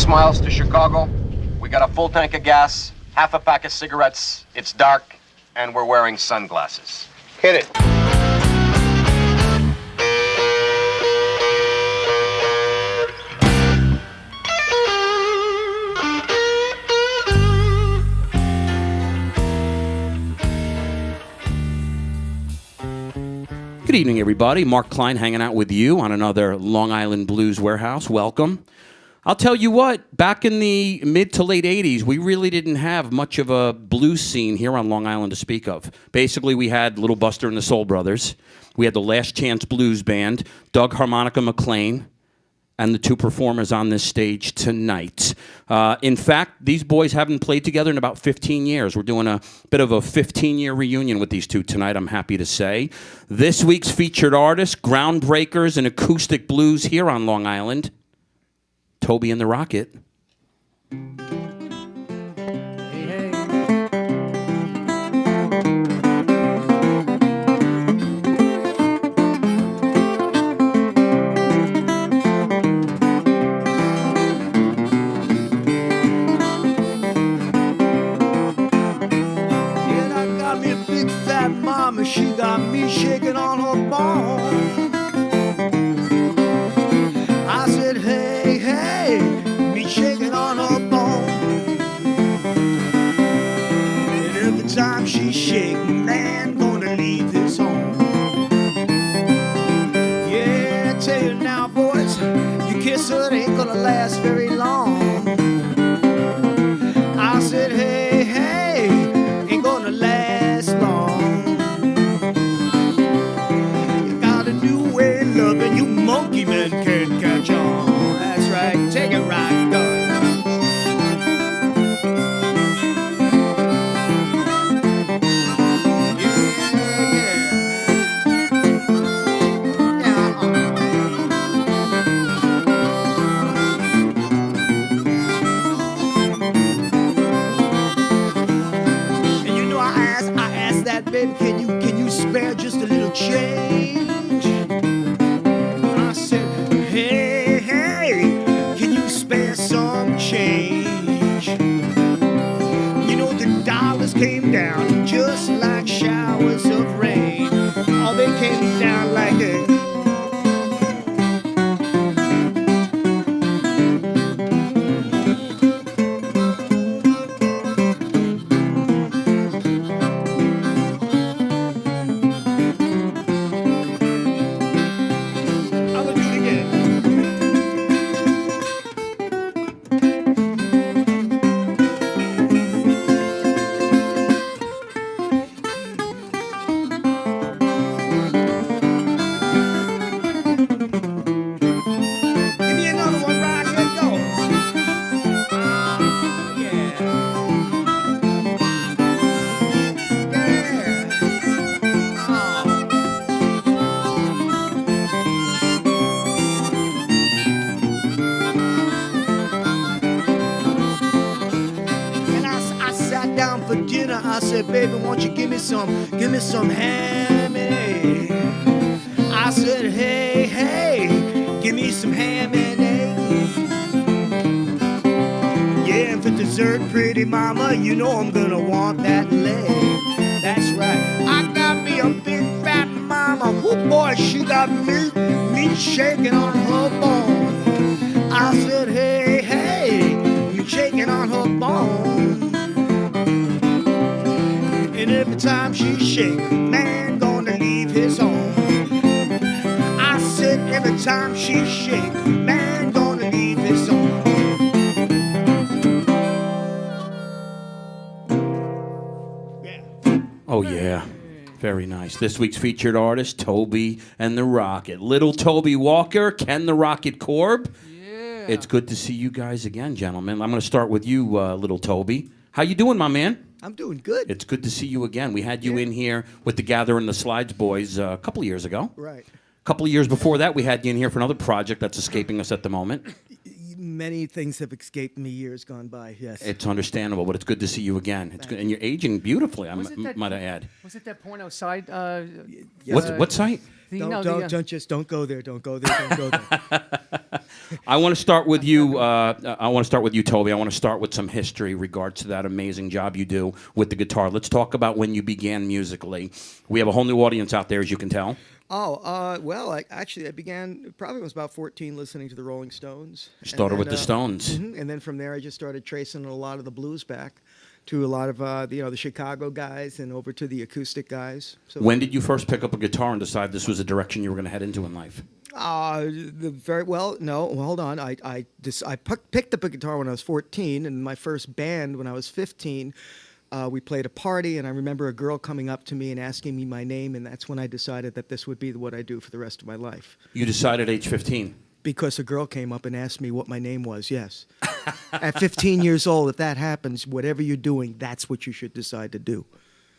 6 miles to Chicago. We got a full tank of gas, half a pack of cigarettes. It's dark, and we're wearing sunglasses. Hit it. Good evening, everybody. Mark Klein hanging out with you on another Long Island Blues Warehouse. Welcome. I'll tell you what, back in the mid to late 80s, we really didn't have much of a blues scene here on Long Island to speak of. Basically, we had Little Buster and the Soul Brothers. We had the Last Chance Blues Band, Doug Harmonica McLean, and the two performers on this stage tonight. In fact, these boys haven't played together in about 15 years. We're doing a bit of a 15-year reunion with these two tonight, I'm happy to say. This week's featured artists, groundbreakers in acoustic blues here on Long Island, Toby and the Rocket. She got me shaking on her bone. I said, hey, hey, me shaking on her bone. And every time she shake, man, gonna leave this home. Yeah, I tell you now, boys, you kiss her, it ain't gonna last very long. I said, hey, hey, ain't gonna last long. You monkey men can't catch on. That's right, take it right, go. And you know I asked that baby, can you spare just a little change? Change. You know the dollars came down just like showers of rain. Oh, they came down like a I said, baby, won't you give me some ham and egg? I said, hey, hey, give me some ham and egg. Yeah, and for dessert, pretty mama, you know I'm gonna want that leg. That's right, I got me a big fat mama. Oh boy, she got me shaking on her bone. I said, hey, hey, you shaking on her bone. And every time she shake, man gonna leave his home. I said every time she shake, man gonna leave his home. Yeah. Oh, yeah. Very nice. This week's featured artist, Toby and the Rocket. Little Toby Walker, Ken the Rocket KORB. Yeah. It's good to see you guys again, gentlemen. I'm going to start with you, Little Toby. How you doing, my man? I'm doing good. It's good to see you again. We had you in here with the Gather and the Slides boys a couple of years ago. Right. A couple of years before that, we had you in here for another project that's escaping us at the moment. Many things have escaped me years gone by, yes. It's understandable, but it's good to see you again. It's good, and you're aging beautifully, might I add. Was it that porn outside? What site? Don't go there. Don't go there. Don't go there. I want to start with you. I want to start with you, Toby. I want to start with some history in regards to that amazing job you do with the guitar. Let's talk about when you began musically. We have a whole new audience out there, as you can tell. Oh, well, I began, probably was about 14 listening to the Rolling Stones. Started with the Stones. And then from there, I just started tracing a lot of the blues back to a lot of, the Chicago guys and over to the acoustic guys. So When did you first pick up a guitar and decide this was a direction you were going to head into in life? Hold on. I picked up a guitar when I was 14, and my first band when I was 15. We played a party, and I remember a girl coming up to me and asking me my name, and that's when I decided that this would be what I do for the rest of my life. You decided age 15? Because a girl came up and asked me what my name was, yes. At 15 years old, if that happens, whatever you're doing, that's what you should decide to do.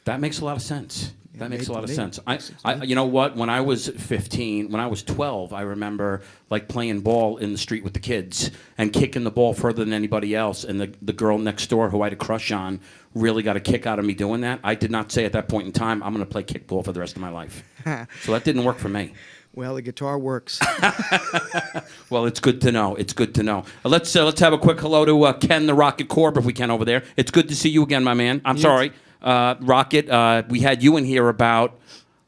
That makes a lot of sense. That makes a lot of sense. I You know what? When I was 15, when I was 12, I remember like playing ball in the street with the kids and kicking the ball further than anybody else. And the girl next door who I had a crush on really got a kick out of me doing that. I did not say at that point in time, I'm going to play kickball for the rest of my life. So that didn't work for me. Well, the guitar works. Well, it's good to know. It's good to know. Let's have a quick hello to Ken the Rocket KORB if we can over there. It's good to see you again, my man. I'm sorry. Rocket, we had you in here about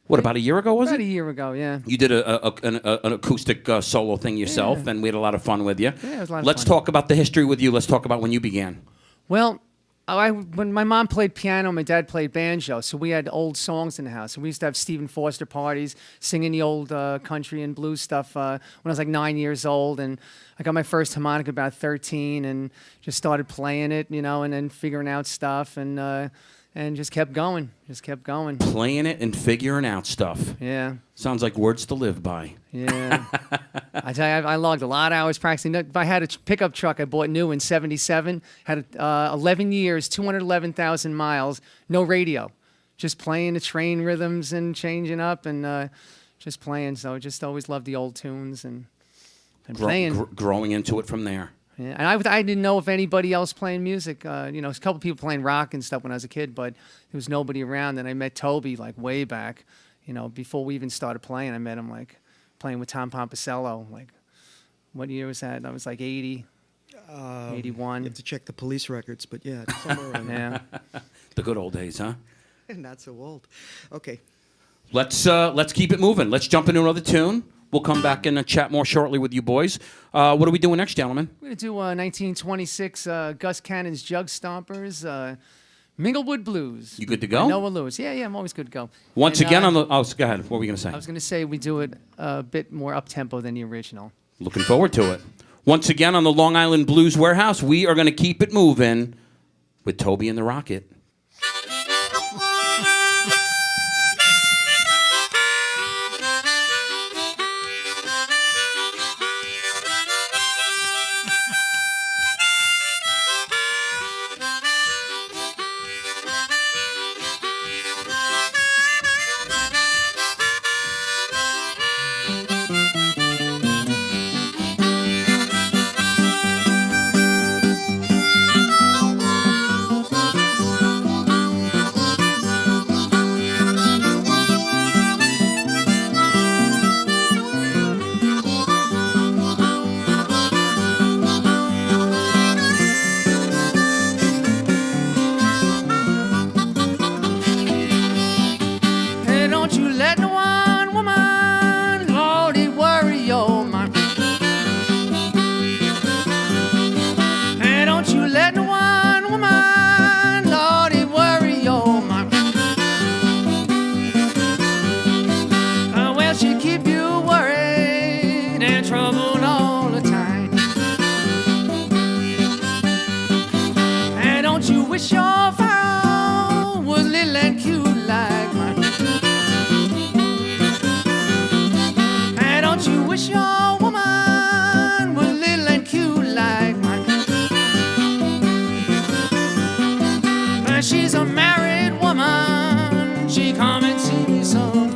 a year ago, was it? About a year ago, yeah. You did an acoustic solo thing yourself, and we had a lot of fun with you. Yeah, it was a lot of Let's fun. talk about the history with you. Let's talk about when you began. Well, when my mom played piano, my dad played banjo, so we had old songs in the house. So we used to have Stephen Foster parties, singing the old country and blues stuff when I was like 9 years old. And I got my first harmonica about 13 and just started playing it, and then figuring out stuff and just kept going, Playing it and figuring out stuff. Yeah. Sounds like words to live by. Yeah. I tell you, I logged a lot of hours practicing. If I had a pickup truck I bought new in '77, had 11 years, 211,000 miles, no radio, just playing the train rhythms and changing up and just playing. So just always loved the old tunes and playing. Growing into it from there. Yeah, and I didn't know if anybody else playing music. A couple people playing rock and stuff when I was a kid, but there was nobody around. And I met Toby like way back, before we even started playing. I met him like playing with Tom Pompisello. Like, what year was that? I was like 80, 81. You have to check the police records, but yeah, somewhere around there. Yeah. The good old days, huh? Not so old. Okay. Let's keep it moving. Let's jump into another tune. We'll come back and chat more shortly with you boys. What are we doing next, gentlemen? We're going to do 1926 Gus Cannon's Jug Stompers, Minglewood Blues. You good to go? Noah Lewis. Yeah, I'm always good to go. Once And, again on the... Oh, go ahead. What were we going to say? I was going to say we do it a bit more up-tempo than the original. Looking forward to it. Once again on the Long Island Blues Warehouse, we are going to keep it moving with Toby and the Rocket. She's a married woman. She come and see me sometime.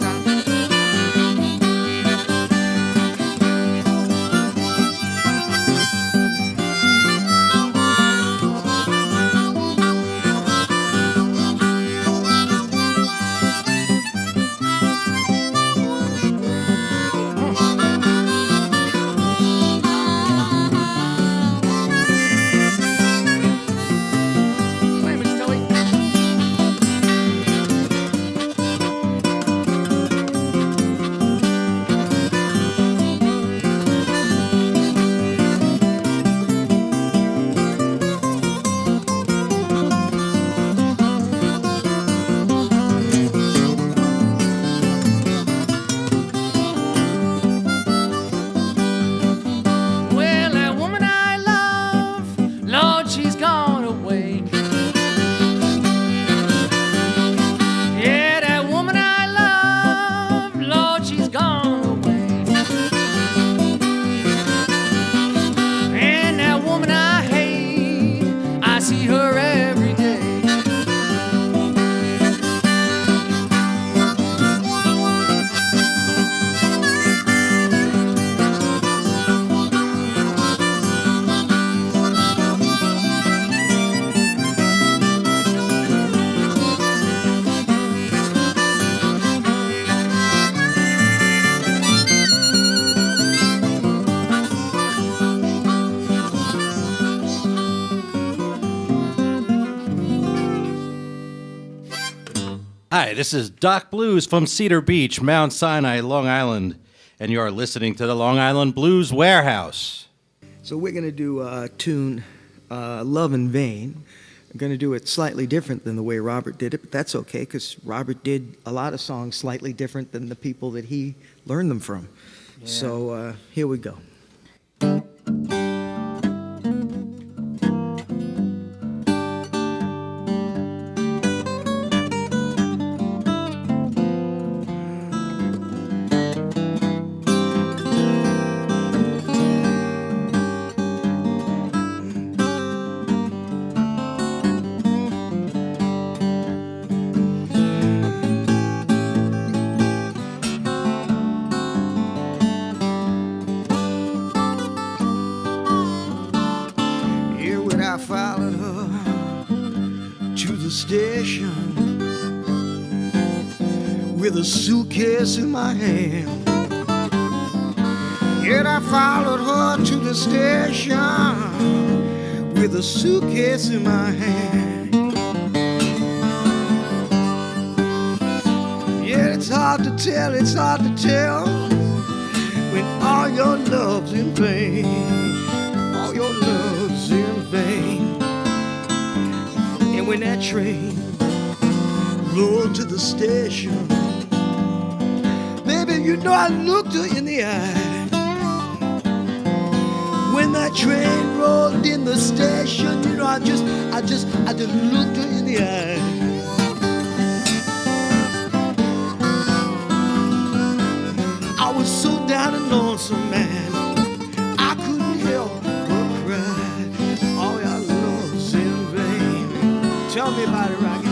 Hi, this is DOC.BLUES from Cedar Beach, Mount Sinai, Long Island, and you are listening to the Long Island Blues Warehouse. So we're going to do a tune, Love in Vain. I'm going to do it slightly different than the way Robert did it, but that's okay because Robert did a lot of songs slightly different than the people that he learned them from. Yeah. So here we go. I followed her to the station with a suitcase in my hand. Yet I followed her to the station with a suitcase in my hand. Yeah, it's hard to tell when all your love's in vain. All your love's in vain. And when that train rolled to the station, baby, you know I looked her in the eye. When that train rolled in the station, you know I just looked her in the eye. I was so down and lonesome, man, I couldn't help but cry. All your love's in vain. Tell me about it, Rocky.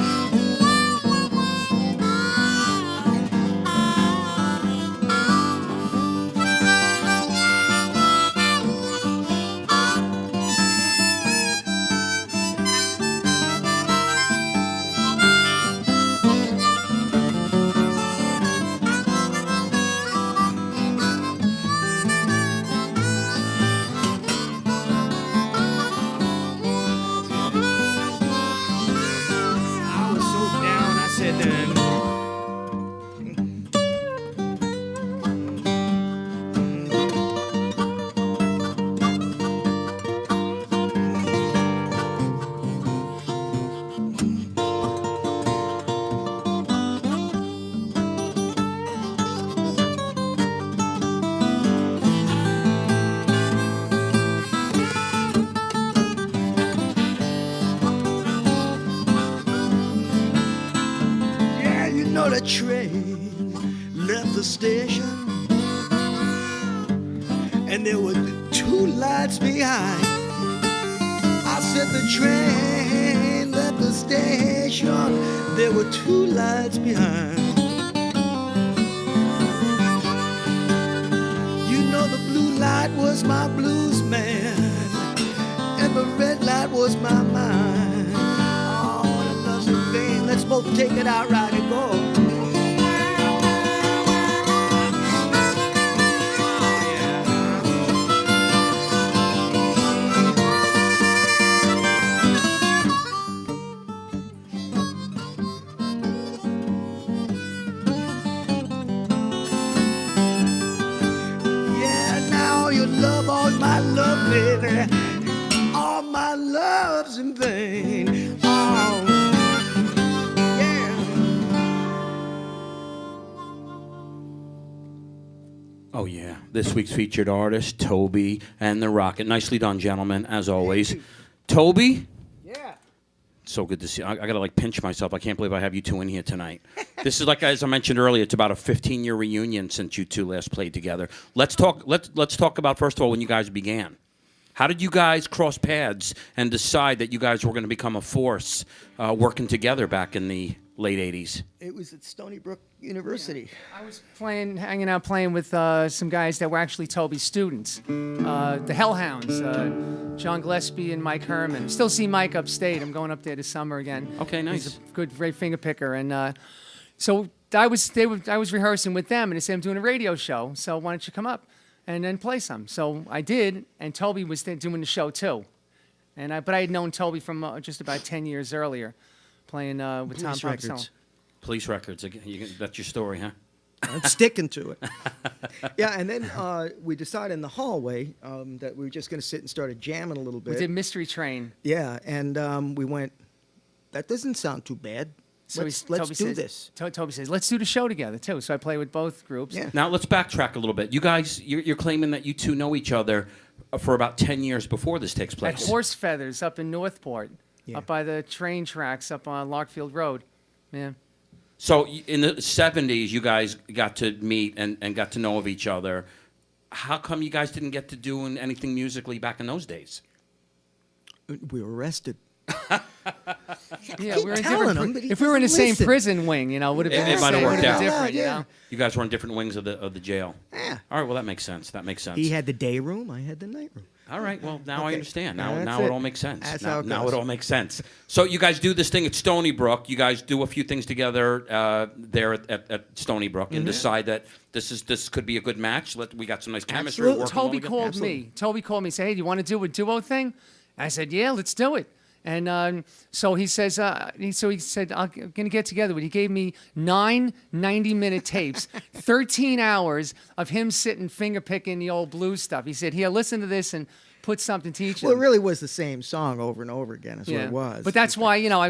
The train left the station, and there were two lights behind. I said the train left the station, there were two lights behind. You know the blue light was my blues man, and the red light was my mind. Oh, the love's in vain. Let's both take it out right and go. Baby, all my love's in vain. Oh, yeah. Oh, yeah. This week's featured artist, Toby and the Rocket. Nicely done, gentlemen, as always. Toby? Yeah. So good to see you. I got to, like, pinch myself. I can't believe I have you two in here tonight. This is, like, as I mentioned earlier, it's about a 15-year reunion since you two last played together. Let's talk about, first of all, when you guys began. How did you guys cross paths and decide that you guys were going to become a force working together back in the late 80s? It was at Stony Brook University. Yeah. I was hanging out playing with some guys that were actually Toby's students. The Hellhounds, John Gillespie and Mike Herman. Still see Mike upstate. I'm going up there this summer again. Okay, nice. He's a great finger picker. And so I was rehearsing with them, and they said, I'm doing a radio show, so why don't you come up and then play some? So I did, and Toby was doing the show too. But I had known Toby from just about 10 years earlier, playing with Tom Police Records. Records. Police records. Again, that's your story, huh? I'm sticking to it. Yeah, and then we decided in the hallway that we were just going to sit and started jamming a little bit. We did Mystery Train. Yeah, and we went, that doesn't sound too bad. So let's Toby do says, this. Toby says, let's do the show together, too. So I play with both groups. Yeah. Now let's backtrack a little bit. You guys, you're claiming that you two know each other for about 10 years before this takes At place. Horse Feathers up in Northport, Yeah. up by the train tracks up on Larkfield Road. Yeah. So in the 70s, you guys got to meet and got to know of each other. How come you guys didn't get to do anything musically back in those days? We were arrested. Yeah, keep we were in telling different. him, but he if we were in the doesn't same listen. prison wing, you know, would have been It the might have same, worked would have out. been different, Yeah, you yeah. know. You guys were in different wings of the jail. Yeah. All right, well that makes sense. That makes sense. He had the day room, I had the night room. All right, well now I Okay. understand. Now Now that's now it it. all makes sense. That's now, how it now goes. it all makes sense. So you guys do this thing at Stony Brook. You guys do a few things together there at Stony Brook and decide that this could be a good match. We got some nice chemistry. Absolutely. Working well Toby together. called Absolutely. me. Toby called me. Said, "Hey, do you want to do a duo thing?" I said, "Yeah, let's do it." And so he says, he said, I'm going to get together with you. He gave me 9 90-minute tapes, 13 hours of him sitting finger picking the old blues stuff. He said, "Here, listen to this and put something to each Well, it of them." really was the same song over and over again. Is what it was. But that's why, I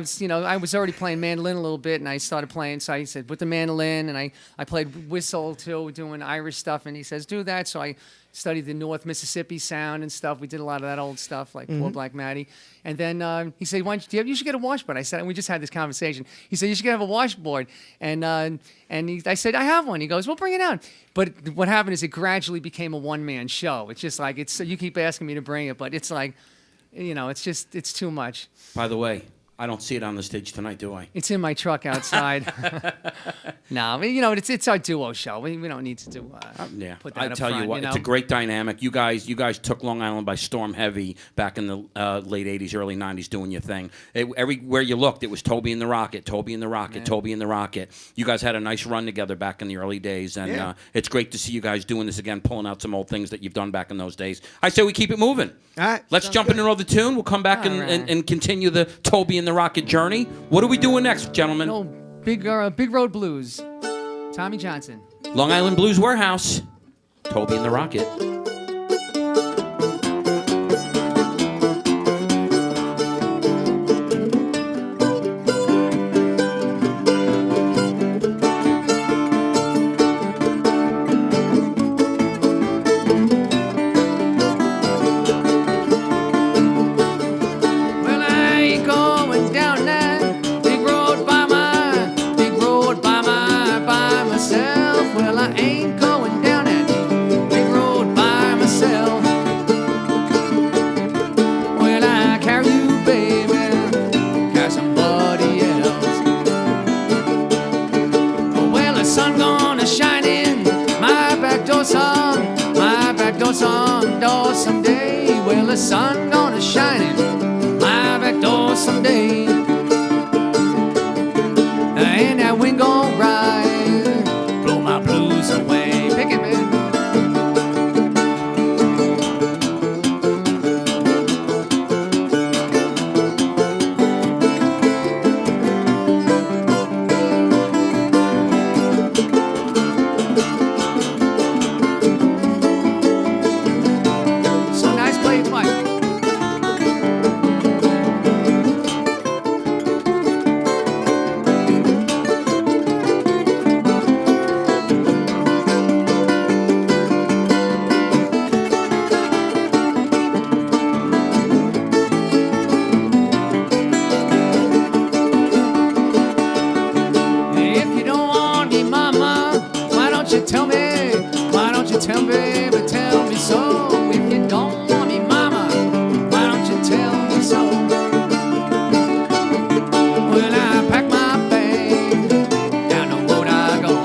was already playing mandolin a little bit, and I started playing. So I said, put the mandolin, and I played whistle too, doing Irish stuff. And he says, do that. So I studied the North Mississippi sound and stuff. We did a lot of that old stuff, like Poor Black Matty. And then he said, you should get a washboard. I said, and we just had this conversation. He said, you should have a washboard. And I said, I have one. He goes, well, bring it out. But what happened is it gradually became a one-man show. It's just like, you keep asking me to bring it, but it's like, it's too much. By the way, I don't see it on the stage tonight, do I? It's in my truck outside. No, it's our duo show. We don't need to do. Yeah, put that I up tell front, you what, it's a great dynamic. You guys took Long Island by storm heavy back in the late '80s, early '90s, doing your thing. Everywhere you looked, it was Toby and the Rocket, Toby and the Rocket, Toby and the Rocket. You guys had a nice run together back in the early days, and it's great to see you guys doing this again, pulling out some old things that you've done back in those days. I say we keep it moving. All right, Let's sounds jump good. into another tune. We'll come back All right. and continue the Toby and the Rocket journey. What are we doing next, gentlemen? No, Big Road Blues. Tommy Johnson. Long Island Blues Warehouse, Toby and the Rocket. Well, I ain't going down that big road by myself. Well, I ain't going down that big road by myself. Well, I carry you, baby, carry somebody else. Well, the sun gonna shine in my back door someday. Well, the sun gonna shine in my back door someday. And that wind gon' rise, blow my blues away. Pick it, man. So nice played, Mike. If you don't want me, mama, why don't you tell me? Why don't you tell me, baby, tell me so? If you don't want me, mama, why don't you tell me so? When I pack my bag, down the road I go.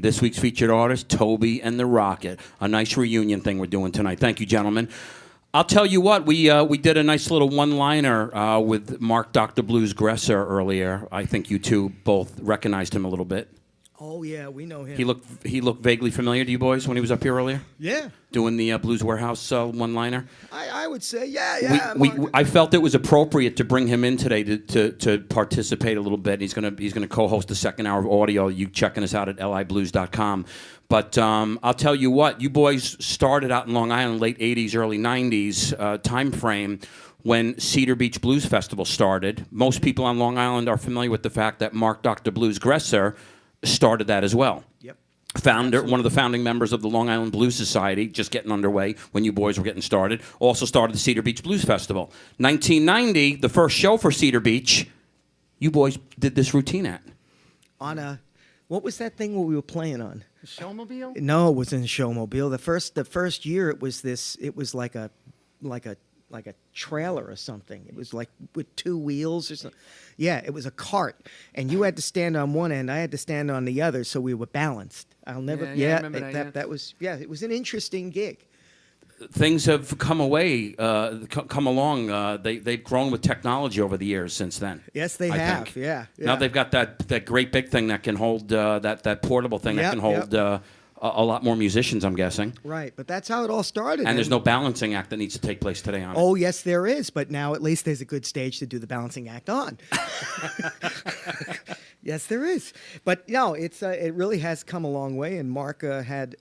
This week's featured artist, Toby and the Rocket. A nice reunion thing we're doing tonight. Thank you, gentlemen. I'll tell you what, we did a nice little one-liner with Mark Dr. Blues Gresser earlier. I think you two both recognized him a little bit. Oh, yeah, we know him. He looked vaguely familiar to you boys when he was up here earlier? Yeah. Doing the Blues Warehouse one-liner? I would say, yeah. I felt it was appropriate to bring him in today to participate a little bit. He's gonna co-host the second hour of audio. You checking us out at liblues.com. But I'll tell you what, you boys started out in Long Island, late 80s, early 90s time frame when Cedar Beach Blues Festival started. Most people on Long Island are familiar with the fact that Mark Dr. Blues Gresser started that as well. Yep. One of the founding members of the Long Island Blues Society, just getting underway when you boys were getting started, also started the Cedar Beach Blues Festival. 1990, the first show for Cedar Beach, you boys did this routine at. What was that thing we were playing on? The Showmobile? No, it wasn't a Showmobile. The first year it was like a trailer or something. It was like with two wheels or something. Yeah, it was a cart, and you had to stand on one end. I had to stand on the other, so we were balanced. I'll never. Yeah, I remember that. That was. Yeah, it was an interesting gig. Things have come along. They've grown with technology over the years since then. Yes, they I have. think. Yeah. Now they've got that great big thing that can hold that portable thing that can hold a lot more musicians, I'm guessing. Right, but that's how it all started. And there's no balancing act that needs to take place today on it. Oh, yes, there is. But now at least there's a good stage to do the balancing act on. Yes, there is. But no, it really has come a long way. And Mark had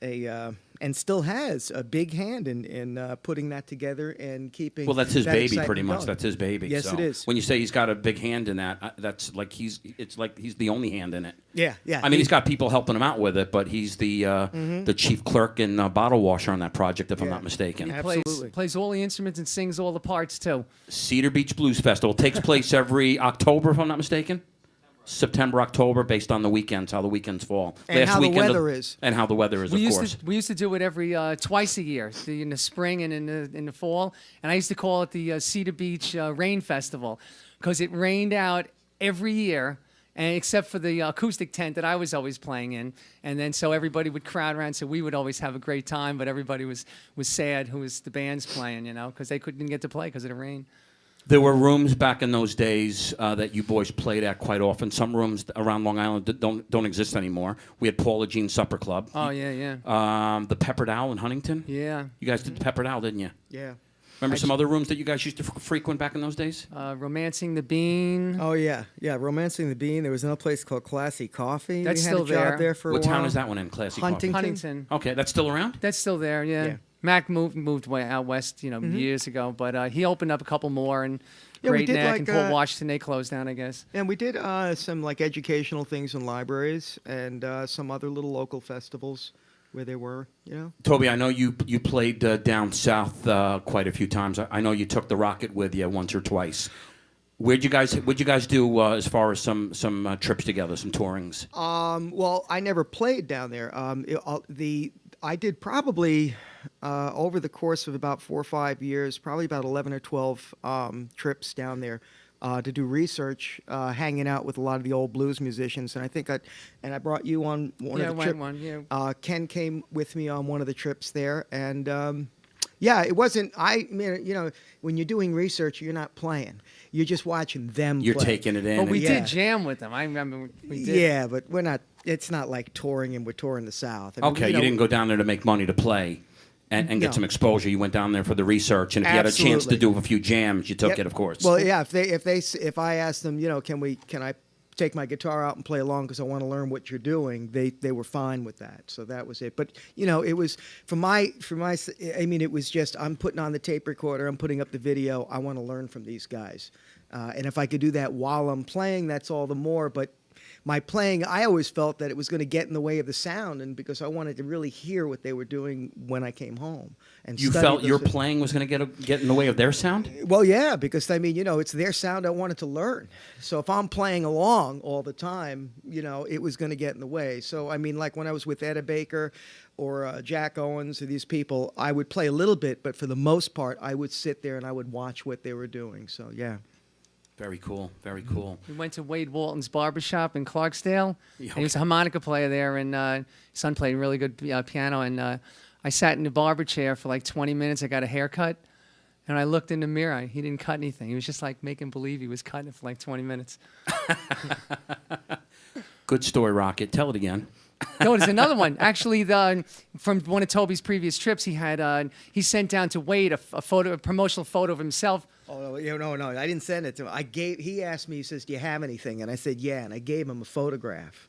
and still has a big hand in putting that together and keeping. Well, that's his baby, excitement pretty much. going. That's his baby. Yes, so it is. When you say he's got a big hand in that, that's like he's the only hand in it. Yeah. I mean, he's got people helping him out with it, but he's the chief clerk and bottle washer on that project, if I'm not mistaken. Absolutely. Plays all the instruments and sings all the parts, too. Cedar Beach Blues Festival takes place every October, if I'm not mistaken. September, October, based on the weekends, how the weekends fall. And how the weather is. And how the weather is, of course. We used to do it every twice a year, in the spring and in the fall. And I used to call it the Cedar Beach Rain Festival because it rained out every year, and except for the acoustic tent that I was always playing in. And then so everybody would crowd around, so we would always have a great time, but everybody was sad who was the band's playing, because they couldn't get to play because of the rain. There were rooms back in those days that you boys played at quite often. Some rooms around Long Island that don't exist anymore. We had Paula Jean Supper Club. Oh, yeah. The Peppered Owl in Huntington. Yeah. You guys did the Peppered Owl, didn't you? Yeah. Remember some other rooms that you guys used to frequent back in those days? Romancing the Bean. Oh, yeah. Romancing the Bean. There was another place called Classy Coffee. That's we had still a job there. there for What a while. town is that one in, Classy Huntington. Huntington. Coffee? Okay, that's still around? That's still there, yeah. Mac moved way out west, years ago, but he opened up a couple more, and Yeah, we Great did Neck and like, Fort Washington, they closed down, I guess. And we did some like educational things in libraries and some other little local festivals where they were, Toby, I know you played down south quite a few times. I know you took the Rocket with you once or twice. What'd you guys do as far as some trips together, some tourings? Well, I never played down there. I did probably over the course of about 4 or 5 years, probably about 11 or 12 trips down there to do research, hanging out with a lot of the old blues musicians. And I think I brought you on one of the trips. Ken came with me on one of the trips there, and it wasn't. When you're doing research, you're not playing. You're just watching them. You're play. taking it in. But we did jam with them. I remember we did. Yeah, but we're not. It's not like touring, and we're touring the South. I mean, Okay, you didn't go down there to make money to play and get some exposure. You went down there for the research, and if you had a chance to do a few jams, you took it, of course. Well, yeah. If I asked them, can I take my guitar out and play along because I want to learn what you're doing, they were fine with that. So that was it. But it was it was just, I'm putting on the tape recorder, I'm putting up the video, I want to learn from these guys. And if I could do that while I'm playing, that's all the more. But my playing, I always felt that it was going to get in the way of the sound, and because I wanted to really hear what they were doing when I came home. And you felt your playing was going to get in the way of their sound? Well, yeah, because it's their sound I wanted to learn. So if I'm playing along all the time, it was going to get in the way. So like when I was with Etta Baker or Jack Owens or these people, I would play a little bit, but for the most part, I would sit there and I would watch what they were doing. So yeah. Very cool. Very cool. We went to Wade Walton's barbershop in Clarksdale. Yeah, And he was a harmonica player there, and his son played really good piano. And I sat in the barber chair for like 20 minutes. I got a haircut, and I looked in the mirror. He didn't cut anything. He was just like making believe he was cutting it for like 20 minutes. Good story, Rocket. Tell it again. No, there's another one. Actually, from one of Toby's previous trips, he sent down to Wade a promotional photo of himself. Oh, no, I didn't send it to him. He asked me, he says, do you have anything? And I said, yeah, and I gave him a photograph.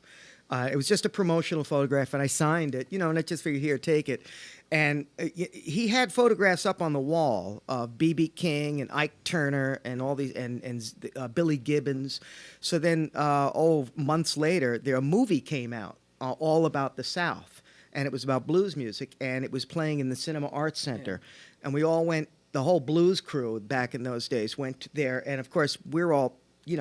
It was just a promotional photograph, and I signed it, and I just figured, here, take it. And he had photographs up on the wall of B.B. King and Ike Turner and all these, and Billy Gibbons. So then, months later, a movie came out all about the South, and it was about blues music, and it was playing in the Cinema Arts Center. Yeah. And we all went, the whole blues crew back in those days went there, and of course, we're all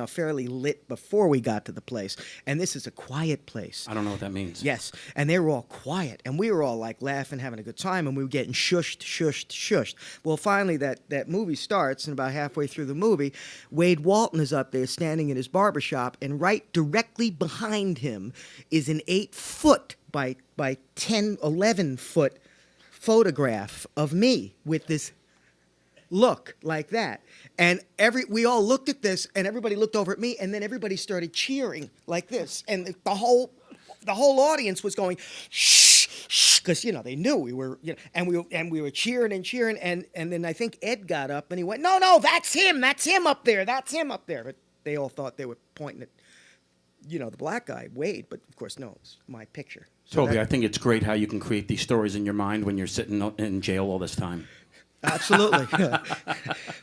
fairly lit before we got to the place. And this is a quiet place. I don't know what that means. Yes. And they were all quiet. And we were all like laughing, having a good time. And we were getting shushed. Well, finally, that movie starts. And about halfway through the movie, Wade Walton is up there standing in his barbershop. And right directly behind him is an 8-foot by 10, 11-foot photograph of me with this look like that. And we all looked at this, and everybody looked over at me, and then everybody started cheering like this, and the whole audience was going shh, shh, because they knew we were, and we were cheering, and then I think Ed got up and he went, no, that's him up there, but they all thought they were pointing at the black guy, Wade, but of course no, it's my picture. So Toby, I think it's great how you can create these stories in your mind when you're sitting in jail all this time. Absolutely.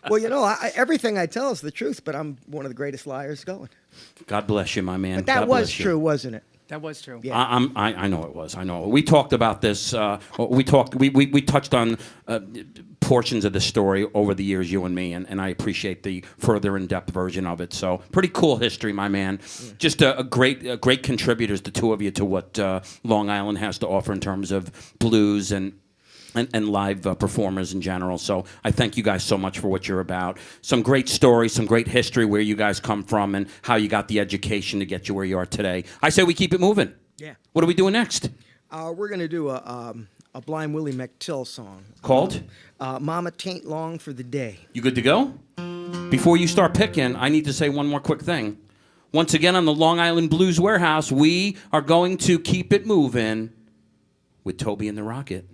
Well, everything I tell is the truth, but I'm one of the greatest liars going. God bless you, my man. But that God was bless you. true, wasn't it? That was true. Yeah. I know it was. I know. We talked about this. We touched on portions of the story over the years, you and me, and I appreciate the further in-depth version of it. So pretty cool history, my man. Yeah. Just a great contributors, the two of you, to what Long Island has to offer in terms of blues and live performers in general. So I thank you guys so much for what you're about. Some great stories, some great history, where you guys come from and how you got the education to get you where you are today. I say we keep it moving. Yeah. What are we doing next? We're going to do a Blind Willie McTill song. Called? Mama Tain't Long for the Day. You good to go? Before you start picking, I need to say one more quick thing. Once again on the Long Island Blues Warehouse, we are going to keep it moving with Toby and the Rocket.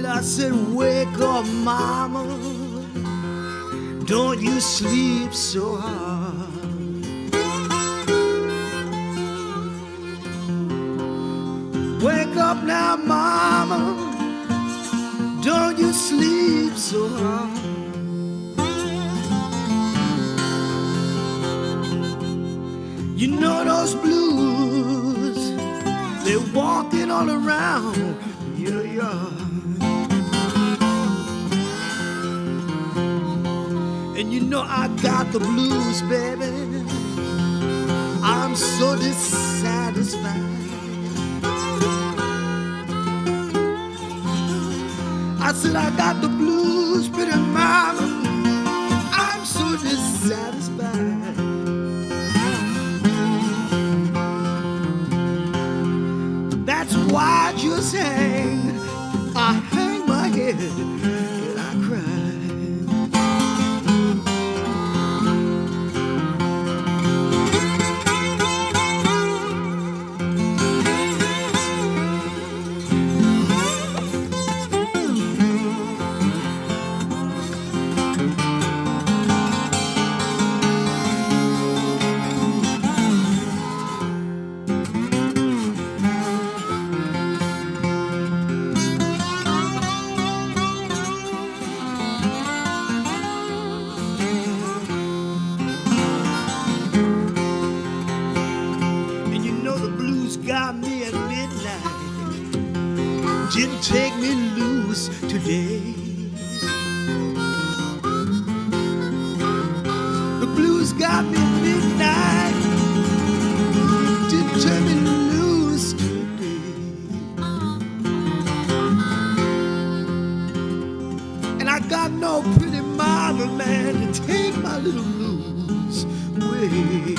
I said, wake up, mama, don't you sleep so hard. Wake up now, mama, don't you sleep so hard. You know those blues, they're walking all around your yard. And you know I got the blues, baby. I'm so dissatisfied. I said I got the blues, pretty mama. I'm so dissatisfied. That's why I just hang my head and I cry. didn't take me loose today. The blues got me midnight, didn't turn me loose today. And I got no pretty mama, man, to take my little blues away.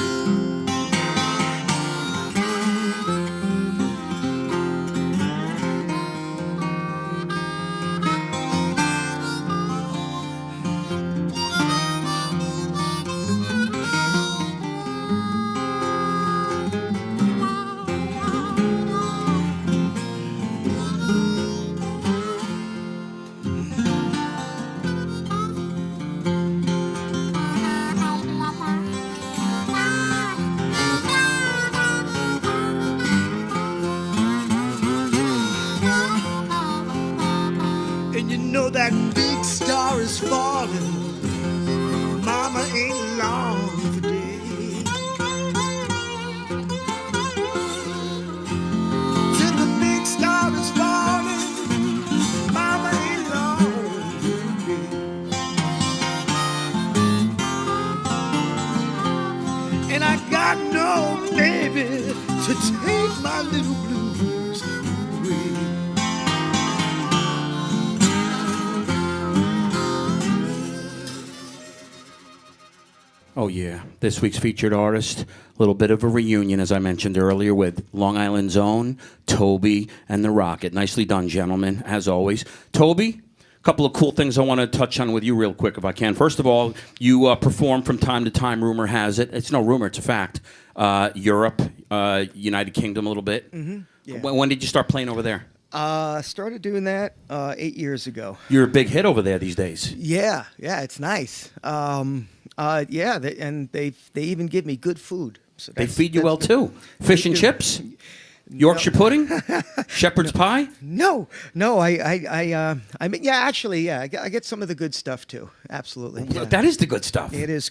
And you know that big star is falling. Mama ain't long for days. Till the big star is falling, Mama ain't long for days. And I got no baby to take my little blues away. Oh, yeah. This week's featured artist, a little bit of a reunion, as I mentioned earlier, with Long Island's own Toby and the Rocket. Nicely done, gentlemen, as always. Toby, a couple of cool things I want to touch on with you real quick, if I can. First of all, you perform from time to time, rumor has it. It's no rumor, it's a fact. Europe, United Kingdom a little bit. Yeah. When did you start playing over there? Started doing that 8 years ago. You're a big hit over there these days. Yeah, it's nice. Yeah, they even give me good food. So They that's- feed you that's well, good. too. Fish They and do. chips? Yorkshire pudding? Shepherd's pie? No, I mean, yeah, actually, yeah, I get some of the good stuff too. Absolutely, yeah. That is the good stuff. It is.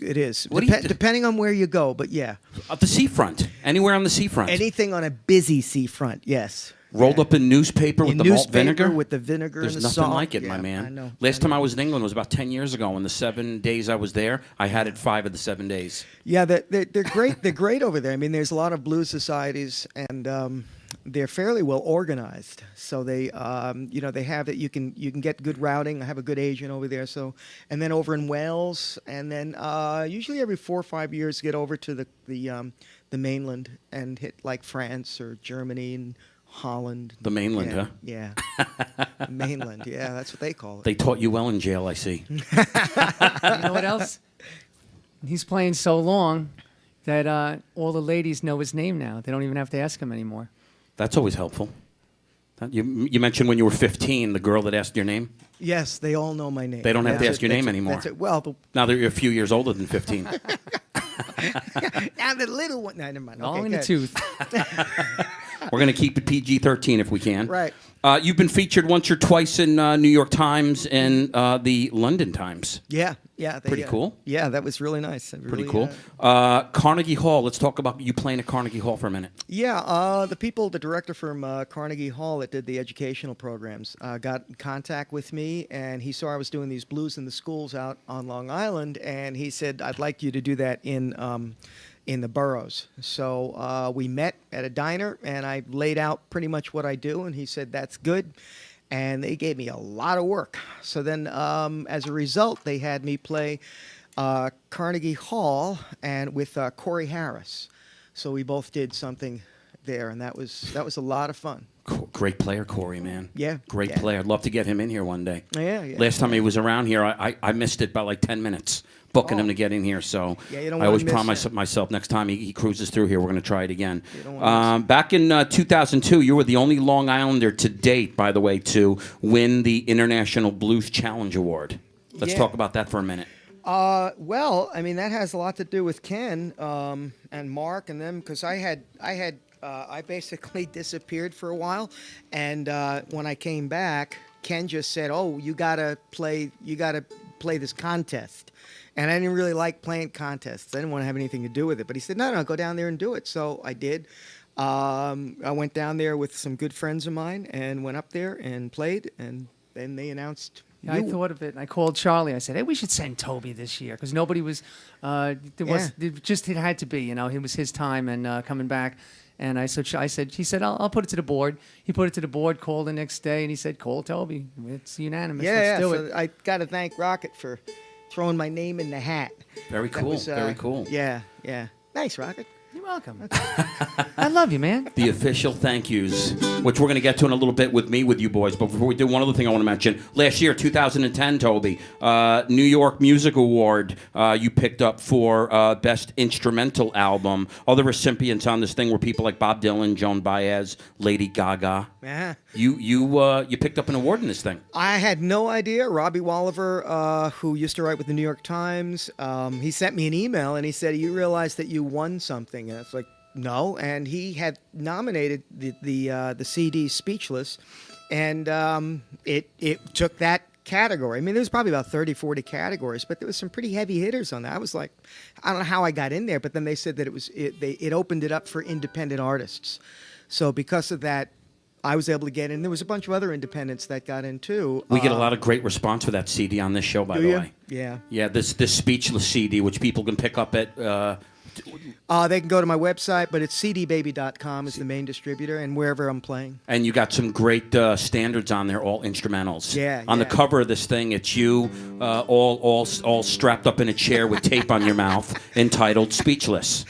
What do you- Depending on where you go, but yeah, The seafront. Anywhere on the seafront. anything on a busy seafront, yes. Rolled Yeah. up in newspaper with In the malt newspaper vinegar? with the vinegar There's and the nothing salt. like it, my Yeah, man. I know. Last time I was in England was about 10 years ago. In the 7 days I was there, I had it 5 of the 7 days. Yeah, they're great. They're great over there. I mean, there's a lot of blues societies, and they're fairly well organized. So they have that you can get good routing. I have a good agent over there. So, and then over in Wales, and then usually every 4 or 5 years, get over to the mainland and hit like France or Germany and Holland. The mainland, huh? Yeah. Mainland. Yeah, that's what they call it. They taught you well in jail, I see. You know what else? He's playing so long that all the ladies know his name now. They don't even have to ask him anymore. That's always helpful. You mentioned when you were 15, the girl that asked your name? Yes, they all know my name. They don't have to That's ask your it, name that's it, anymore. That's it. Well, Now that you're a few years older than 15. and the little one. No, never mind. Long Okay, in the good. tooth. We're going to keep it PG-13 if we can. Right. You've been featured once or twice in New York Times and the London Times. Yeah. Pretty cool. Yeah, that was really nice. Pretty cool. Carnegie Hall. Let's talk about you playing at Carnegie Hall for a minute. Yeah, the director from Carnegie Hall that did the educational programs got in contact with me, and he saw I was doing these blues in the schools out on Long Island, and he said, I'd like you to do that in the boroughs. So we met at a diner, and I laid out pretty much what I do, and he said, that's good. And they gave me a lot of work. So then, as a result, they had me play Carnegie Hall and with Corey Harris. So we both did something there, and that was a lot of fun. Great player, Corey, man. Yeah, Great yeah. player. I'd love to get him in here one day. Yeah. Last time he was around here, I missed it by like 10 minutes, booking him to get in here. So Yeah, you don't I wanna always miss promise that. myself next time he cruises through here, we're going to try it again. You don't wanna miss Back in 2002, you were the only Long Islander to date, by the way, to win the International Blues Challenge Award. Let's Yeah. talk about that for a minute. Well, I mean, that has a lot to do with Ken and Mark and them, because I basically disappeared for a while, and when I came back, Ken just said, "Oh, you gotta play this contest," and I didn't really like playing contests. I didn't want to have anything to do with it, but he said, "No, go down there and do it." So I did. I went down there with some good friends of mine and went up there and played, and then they announced. Yeah, I thought of it, and I called Charlie. I said, "Hey, we should send Toby this year because nobody was. It had to be. It was his time and coming back." And he said, I'll put it to the board. He put it to the board, called the next day, and he said, call Toby. It's unanimous. Let's do it. I got to thank Rocket for throwing my name in the hat. Very cool. Very cool. Yeah. Nice, Rocket. You're welcome. I love you, man. The official thank yous, which we're going to get to in a little bit with you boys. But before we do, one other thing I want to mention. Last year, 2010, Toby, New York Music Award you picked up for Best Instrumental Album. Other recipients on this thing were people like Bob Dylan, Joan Baez, Lady Gaga. Yeah. You picked up an award in this thing. I had no idea. Robbie Walliver, who used to write with the New York Times, he sent me an email and he said, "You realize that you won something?" And it's like, no. And he had nominated the CD Speechless, and it took that category. I mean, there's probably about 30, 40 categories, but there was some pretty heavy hitters on that. I was like, I don't know how I got in there, but then they said that it opened it up for independent artists. So because of that, I was able to get in. There was a bunch of other independents that got in too. We get a lot of great response for that CD on this show, by the way. Yeah. Yeah, this Speechless CD, which people can pick up at. They can go to my website, but it's cdbaby.com is the main distributor, and wherever I'm playing. And you got some great standards on there, all instrumentals. Yeah. On the cover of this thing, it's you all strapped up in a chair with tape on your mouth, entitled "Speechless,"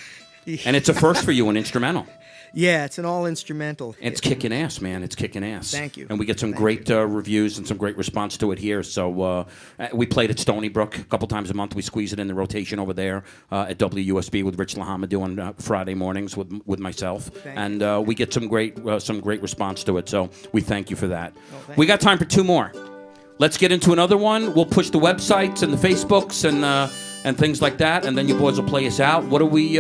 and it's a first for you, an instrumental. Yeah, it's an all-instrumental. It's kicking ass, man. It's kicking ass. Thank you. And we get some great reviews and some great response to it here. So we played at Stony Brook a couple times a month. We squeeze it in the rotation over there at WUSB with Rich Lahama doing Friday mornings with myself. And we get some great response to it. So we thank you for that. We got time for two more. Let's get into another one. We'll push the websites and the Facebooks and things like that, and then you boys will play us out. What are we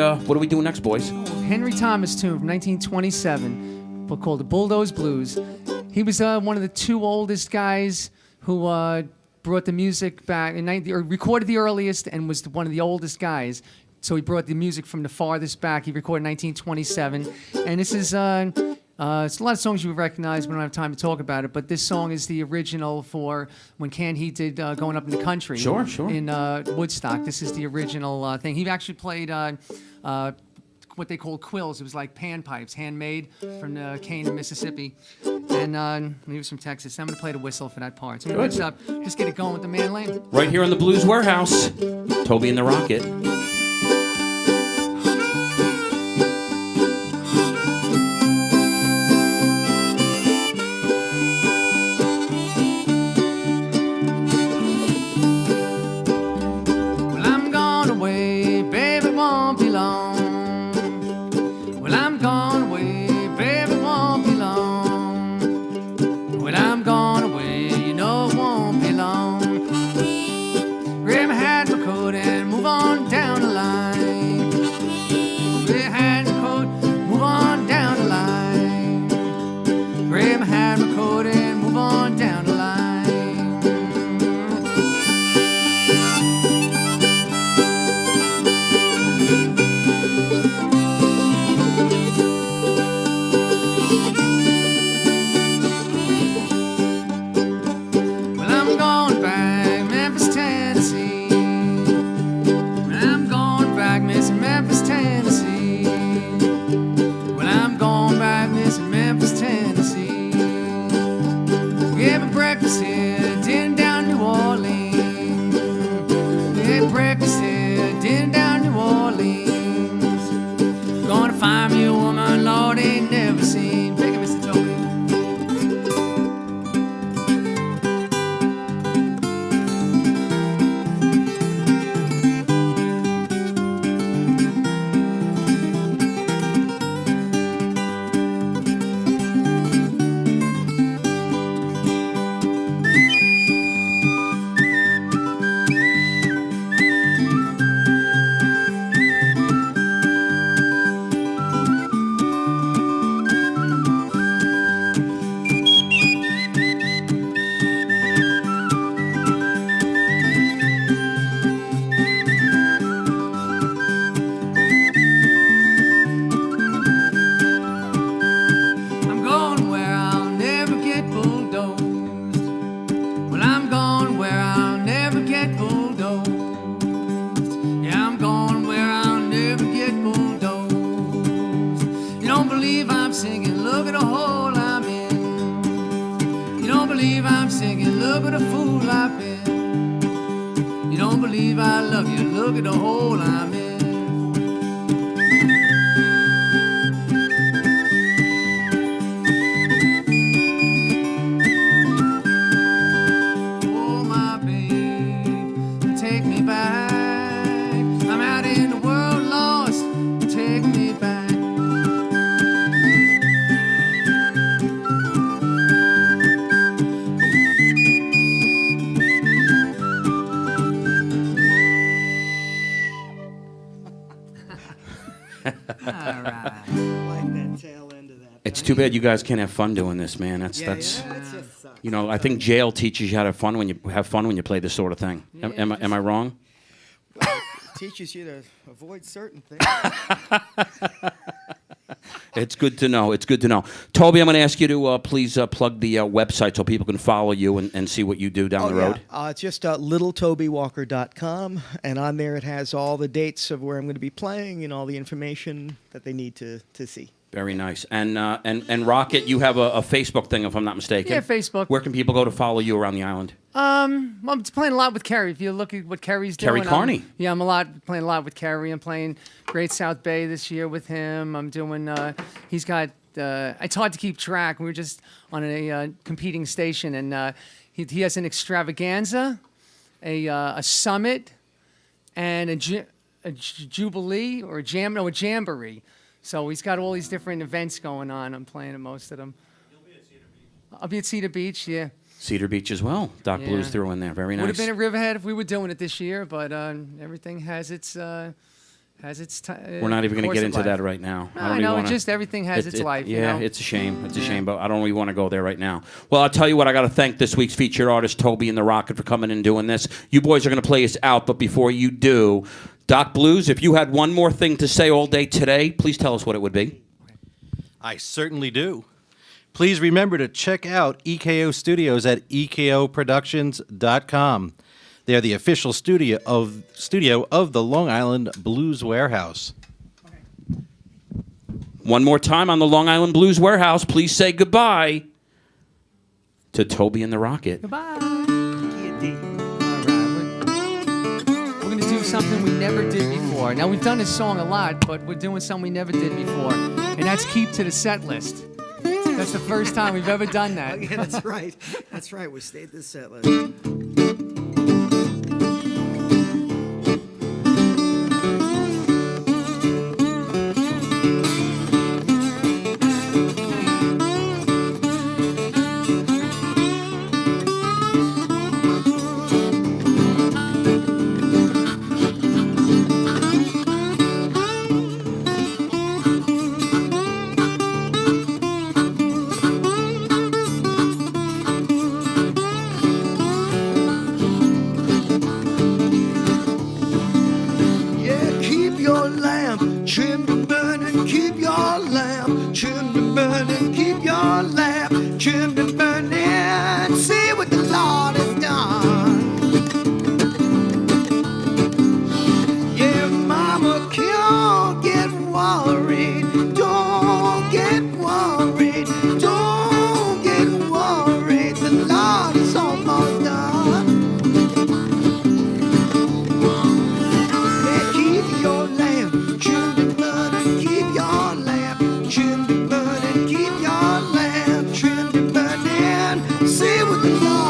doing next, boys? Henry Thomas tune from 1927, book called The Bulldoze Blues. He was one of the two oldest guys who brought the music back, or recorded the earliest and was one of the oldest guys. So he brought the music from the farthest back. He recorded in 1927. And this is, it's a lot of songs you would recognize. We don't have time to talk about it. But this song is the original for when Can He did Going Up in the Country. Sure. In Woodstock. This is the original thing. He actually played what they called quills. It was like panpipes, handmade from Cane, Mississippi. And he was from Texas. I'm going to play the whistle for that part. So what's up? Just get it going with the mandolin. Right here in the Blues Warehouse, Toby and the Rocket. believe I'm singing, look at the fool I've been. You don't believe I love you, look at the hole I'm in. Oh, my babe, take me back. I'm out in the world lost, take me back. All right. Like that tail end of that. It's too bad you guys can't have fun doing this, man. That's It just sucks. you know, I think jail teaches you how to have fun when you play this sort of thing. Am I wrong? It teaches you to avoid certain things. It's good to know. It's good to know. Toby, I'm going to ask you to please plug the website so people can follow you and see what you do down the road. It's just littletobywalker.com, and on there it has all the dates of where I'm going to be playing and all the information that they need to see. Very nice. And Rocket, you have a Facebook thing, if I'm not mistaken. Yeah, Facebook. Where can people go to follow you around the island? I'm playing a lot with Kerry. If you look at what Kerry's Kerry doing. Carney. I'm playing a lot with Kerry. I'm playing Great South Bay this year with him. I'm doing, he's got, it's hard to keep track. We were just on a competing station, and he has an extravaganza, a summit, and a jubilee, or a jamboree. So he's got all these different events going on. I'm playing at most of them. You'll be at Cedar Beach. I'll be at Cedar Beach, yeah. Cedar Beach as well. DOC.BLUES threw in there. Very nice. Would have been at Riverhead if we were doing it this year, but everything has its We're not even going to get into that right now. I know, it's just everything has its life. Yeah, it's a shame. It's a shame, but I don't really want to go there right now. Well, I'll tell you what, I got to thank this week's featured artist, Toby and the Rocket, for coming and doing this. You boys are going to play us out, but before you do, DOC.BLUES, if you had one more thing to say all day today, please tell us what it would be. I certainly do. Please remember to check out EKO Studios at ekoproductions.com. They're the official studio of the Long Island Blues Warehouse. One more time on the Long Island Blues Warehouse, please say goodbye to Toby and the Rocket. Goodbye. All right, we're going to do something we never did before. Now, we've done this song a lot, but we're doing something we never did before, and that's keep to the set list. That's the first time we've ever done that. Yeah, that's right. That's right. We stayed this set list. Trimmed and burning, keep your lamp. Trimmed and burning, keep your lamp. Trimmed and burning, see what the Lord has done. Yeah, mama, can't get worried. Don't get worried. Don't get worried. The Lord is almost done. Yeah, keep your lamp. Trimmed and burning, keep your lamp. Trimmed and burning, keep your lamp. Trimmed and burning, see what the Lord